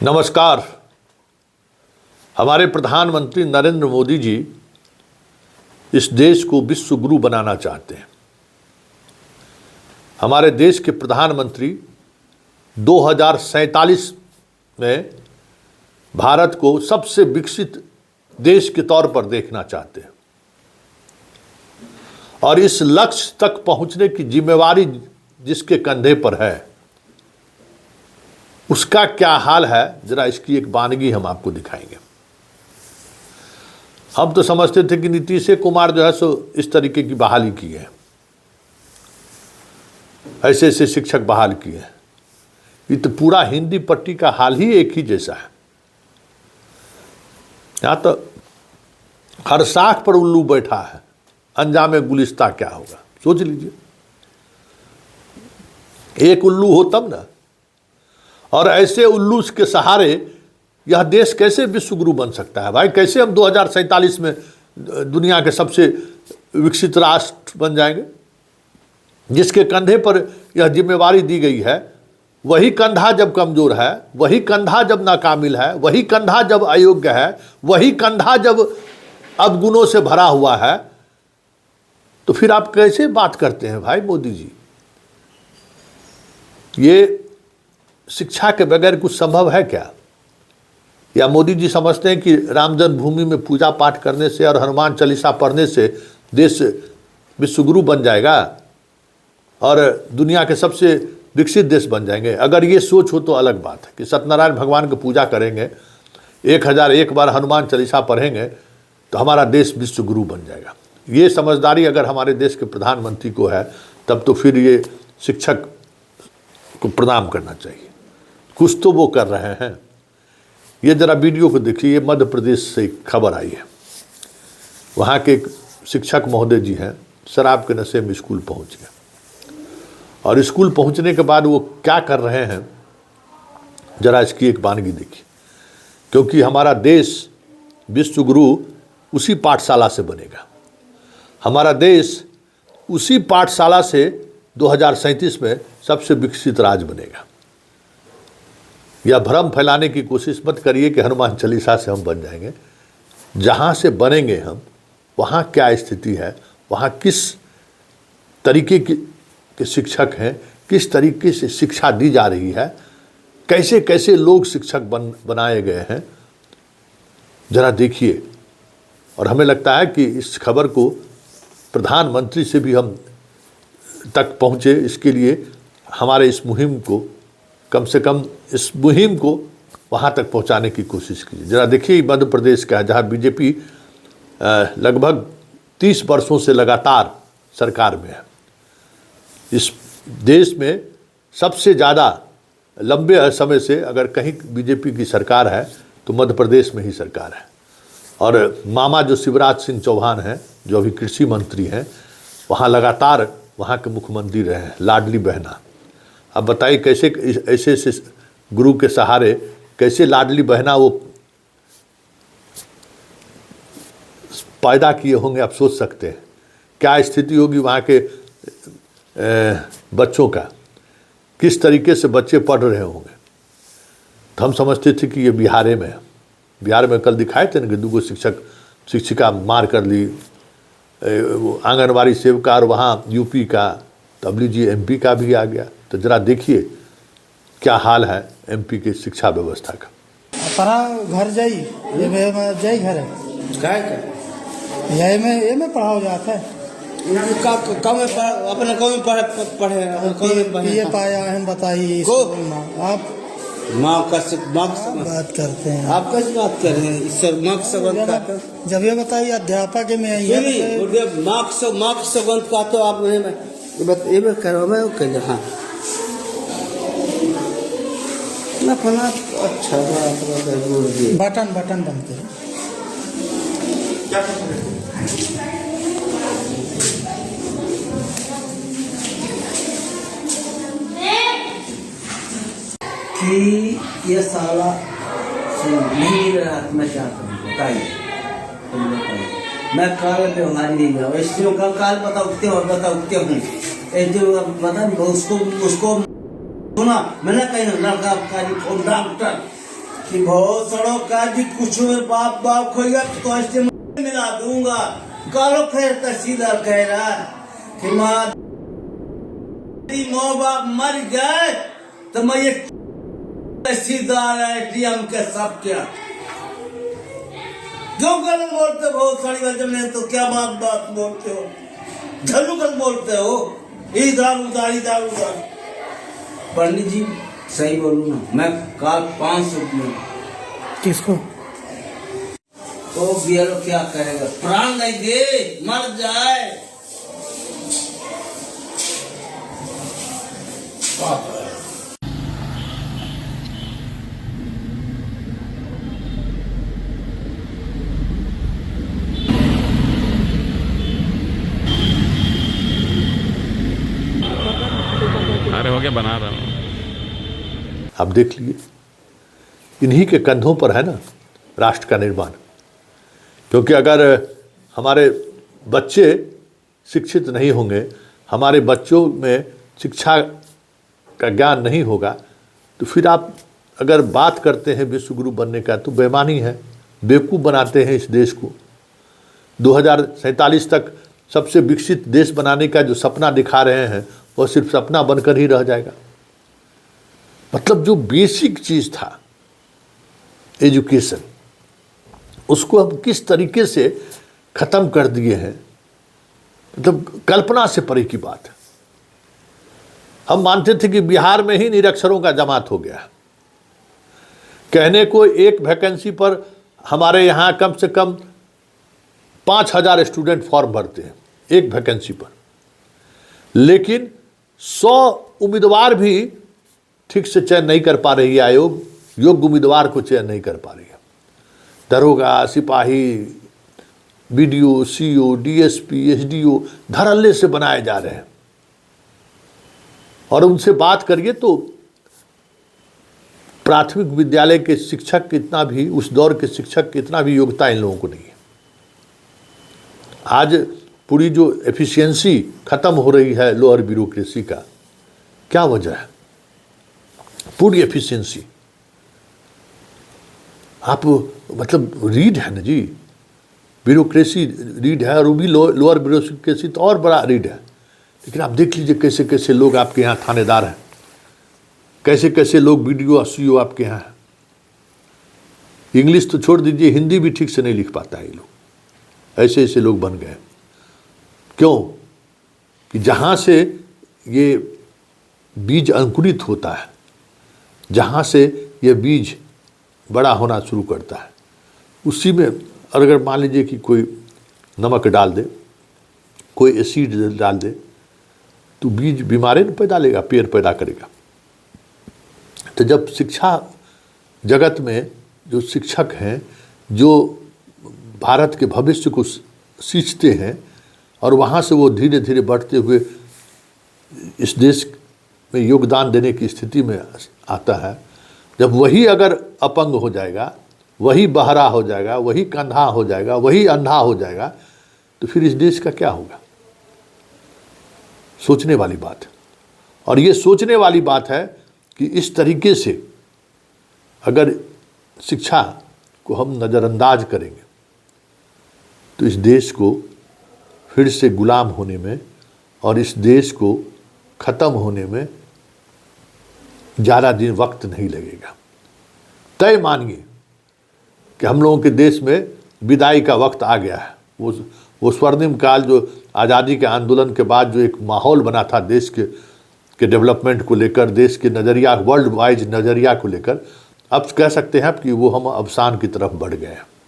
नमस्कार। हमारे प्रधानमंत्री नरेंद्र मोदी जी इस देश को विश्व गुरु बनाना चाहते हैं। हमारे देश के प्रधानमंत्री 2047 में भारत को सबसे विकसित देश के तौर पर देखना चाहते हैं और इस लक्ष्य तक पहुंचने की जिम्मेवारी जिसके कंधे पर है उसका क्या हाल है, जरा इसकी एक वानगी हम आपको दिखाएंगे। हम तो समझते थे कि नीतीश कुमार जो है सो इस तरीके की बहाली की है, ऐसे ऐसे शिक्षक बहाल किए हैं। ये तो पूरा हिंदी पट्टी का हाल ही एक ही जैसा है। यहां तो हर साख पर उल्लू बैठा है, अंजाम गुलिस्ता क्या होगा सोच लीजिए। एक उल्लू हो तब ना, और ऐसे उल्लू के सहारे यह देश कैसे विश्व गुरु बन सकता है भाई? कैसे हम 2047 में दुनिया के सबसे विकसित राष्ट्र बन जाएंगे? जिसके कंधे पर यह जिम्मेवारी दी गई है, वही कंधा जब कमजोर है, वही कंधा जब नाकामिल है, वही कंधा जब अयोग्य है, वही कंधा जब अवगुणों से भरा हुआ है, तो फिर आप कैसे बात करते हैं भाई मोदी जी? ये शिक्षा के बगैर कुछ संभव है क्या? या मोदी जी समझते हैं कि राम जन्मभूमि में पूजा पाठ करने से और हनुमान चालीसा पढ़ने से देश विश्वगुरु बन जाएगा और दुनिया के सबसे विकसित देश बन जाएंगे? अगर ये सोच हो तो अलग बात है कि सत्यनारायण भगवान की पूजा करेंगे, 1001 बार हनुमान चालीसा पढ़ेंगे तो हमारा देश विश्वगुरु बन जाएगा। ये समझदारी अगर हमारे देश के प्रधानमंत्री को है तब तो फिर ये शिक्षक को प्रणाम करना चाहिए। कुछ तो वो कर रहे हैं। ये जरा वीडियो को देखिए। ये मध्य प्रदेश से एक खबर आई है। वहाँ के एक शिक्षक महोदय जी हैं, शराब के नशे में स्कूल पहुँच गए और स्कूल पहुँचने के बाद वो क्या कर रहे हैं, जरा इसकी एक वानगी देखिए। क्योंकि हमारा देश विश्व गुरु उसी पाठशाला से बनेगा। हमारा देश उसी पाठशाला से 2037 में सबसे विकसित राज्य बनेगा। यह भ्रम फैलाने की कोशिश मत करिए कि हनुमान चालीसा से हम बन जाएंगे। जहाँ से बनेंगे हम, वहाँ क्या स्थिति है, वहाँ किस तरीके के शिक्षक हैं, किस तरीके से शिक्षा दी जा रही है, कैसे कैसे लोग शिक्षक बनाए गए हैं, जरा देखिए। और हमें लगता है कि इस खबर को प्रधानमंत्री से भी हम तक पहुँचे, इसके लिए हमारे इस मुहिम को कम से कम इस मुहिम को वहाँ तक पहुँचाने की कोशिश कीजिए। जरा देखिए मध्य प्रदेश का है, जहाँ बीजेपी लगभग 30 वर्षों से लगातार सरकार में है। इस देश में सबसे ज़्यादा लंबे समय से अगर कहीं बीजेपी की सरकार है तो मध्य प्रदेश में ही सरकार है। और मामा जो शिवराज सिंह चौहान हैं, जो अभी कृषि मंत्री हैं, वहाँ लगातार वहाँ के मुख्यमंत्री रहे हैं, लाडली बहना। अब बताइए कैसे ऐसे ऐसे गुरु के सहारे कैसे लाडली बहना वो पैदा किए होंगे, आप सोच सकते हैं क्या स्थिति होगी वहाँ के बच्चों का, किस तरीके से बच्चे पढ़ रहे होंगे। तो हम समझते थे कि ये बिहार में है। बिहार में कल दिखाए थे ना कि 2 शिक्षिका मार कर ली, आंगनबाड़ी सेविका, और वहाँ यूपी का, तब लीजिए एमपी का भी आ गया। तो जरा देखिए क्या हाल है एमपी की शिक्षा व्यवस्था का। पढ़ा घर जाई, ये में जाई घर है काय का ये में पढ़ाओ जाता है। का कम अपने कम पढ़े ये पाया हम बताइए को आप माँ का बात करते हैं। आप कैसे बात कर रहे हैं? इस माँ का संबंध का जब ये बताइए अध्यापक में माँ का संबंध का तो आप ये मैं करो मैं कह हाँ ना फला अच्छा बटन बनते हैं। कि ये साला नहीं रहा, मैं क्या करूँ बताइए? तुम बताइए। मैं काल व्यवहार नहीं गया, इसलिए काल बता उठते और बता उठते हूँ। बता उसको सुना मैंने कहीं लड़का डॉक्टर कि बहुत सड़ो का जी कुछ में बाप बाप खोएगा तो ऐसे मिला दूंगा। कालो खैर तहसीलदार कह रहा है कि माँ बाप मर गए तो मैं ये तहसीलदार एटीएम के सब क्या जो गलत बोलते बहुत सारी वजह में तो क्या बात बोलते हो, झल्लू कर बोलते हो, इधर उधर। पंडित जी सही बोलूँ ना, मैं काल 500 रुपये किसको? तो बीएलओ क्या करेगा, प्राण नहीं दे मर जाए। अरे हो गया, बना रहा हूँ। आप देख लीजिए, इन्हीं के कंधों पर है ना राष्ट्र का निर्माण। क्योंकि अगर हमारे बच्चे शिक्षित नहीं होंगे, हमारे बच्चों में शिक्षा का ज्ञान नहीं होगा, तो फिर आप अगर बात करते हैं विश्व गुरु बनने का तो बेईमानी है, बेवकूफ़ बनाते हैं इस देश को। 2047 तक सबसे विकसित देश बनाने का जो सपना दिखा रहे हैं वह सिर्फ सपना बनकर ही रह जाएगा। मतलब जो बेसिक चीज़ था एजुकेशन, उसको हम किस तरीके से ख़त्म कर दिए हैं, मतलब कल्पना से परे की बात है। हम मानते थे कि बिहार में ही निरक्षरों का जमात हो गया। कहने को एक वैकेंसी पर हमारे यहाँ कम से कम 5000 स्टूडेंट फॉर्म भरते हैं एक वैकेंसी पर, लेकिन 100 उम्मीदवार भी ठीक से चयन नहीं कर पा रही है आयोग, योग्य उम्मीदवार को चयन नहीं कर पा रही है। दरोगा, सिपाही, बीडीओ, सीओ, डीएसपी, एसडीओ धड़ल्ले से बनाए जा रहे हैं। और उनसे बात करिए तो प्राथमिक विद्यालय के शिक्षक कितना भी, उस दौर के शिक्षक कितना भी योग्यता इन लोगों को नहीं है। आज पूरी जो एफिशिएंसी खत्म हो रही है लोअर ब्यूरोक्रेसी का, क्या वजह है? पूरी एफिशिएंसी। आप मतलब रीड है ना जी, ब्यूरोक्रेसी रीड है, और वो भी लोअर ब्यूरोक्रेसी तो और बड़ा रीड है। लेकिन आप देख लीजिए कैसे कैसे लोग आपके यहाँ थानेदार हैं, कैसे कैसे लोग बीडीओ सीओ आपके यहाँ हैं। इंग्लिश तो छोड़ दीजिए, हिंदी भी ठीक से नहीं लिख पाता है ये लोग, ऐसे ऐसे लोग बन गए। क्यों? कि जहाँ से ये बीज अंकुरित होता है, जहाँ से ये बीज बड़ा होना शुरू करता है, उसी में अगर मान लीजिए कि कोई नमक डाल दे, कोई एसिड डाल दे, तो बीज बीमारी न पैदा लेगा, पेड़ पैदा करेगा। तो जब शिक्षा जगत में जो शिक्षक हैं, जो भारत के भविष्य को सींचते हैं, और वहाँ से वो धीरे धीरे बढ़ते हुए इस देश में योगदान देने की स्थिति में आता है, जब वही अगर अपंग हो जाएगा, वही बहरा हो जाएगा, वही कंधा हो जाएगा, वही अंधा हो जाएगा, तो फिर इस देश का क्या होगा? सोचने वाली बात है। और ये सोचने वाली बात है कि इस तरीके से अगर शिक्षा को हम नज़रअंदाज करेंगे तो इस देश को फिर से गुलाम होने में और इस देश को ख़त्म होने में ज़्यादा दिन वक्त नहीं लगेगा। तय मानिए कि हम लोगों के देश में विदाई का वक्त आ गया है। वो स्वर्णिम काल जो आज़ादी के आंदोलन के बाद जो एक माहौल बना था देश के डेवलपमेंट को लेकर, देश के नज़रिया, वर्ल्ड वाइज नज़रिया को लेकर, अब कह सकते हैं कि वो हम अवसान की तरफ बढ़ गए हैं।